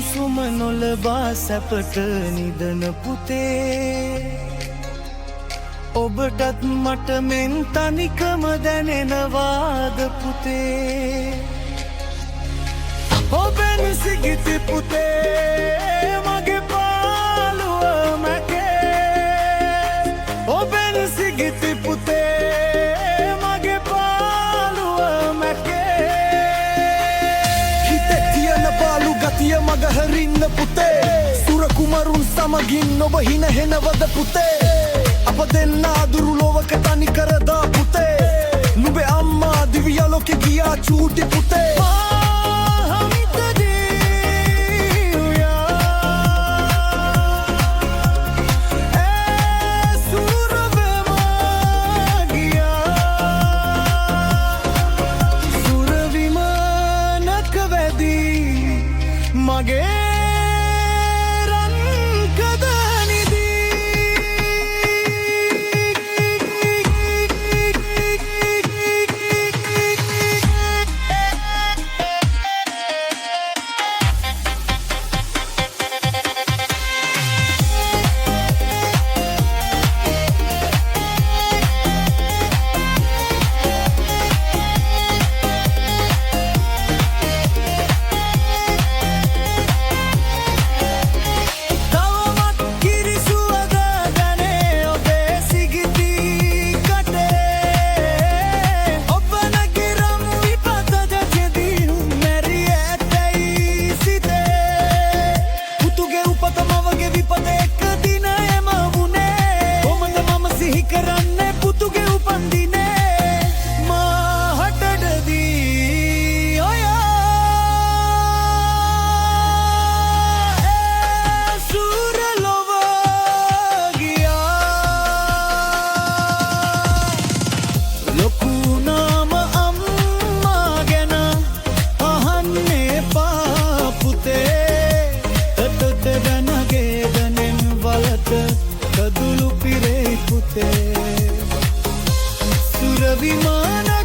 සුම නොලබා සැපට නිදන පුතේ ඔබටත් මට මෙන් තනිකම දැනෙනවාද පුතේ ඔබෙන් සිගිති පුතේ මගේ පාළුව මැකේ ඔබෙන් සිගිති පුතේ මගේ පාළුව මැකේ හිතේ තියන පාළු ගතිය මග හරින්න පුතේ සුර කුමරුන් සමගින් ඔබ හිනහෙනවද පුතේ අප දෙන්න අදුරු ලොවක තනි කරදා පුතේ නුඹේ අම්මා දිවියලොකෙ ගියා චූටි පුතේ මගේ කදුළු පිරේ පුතේ සුර විමාන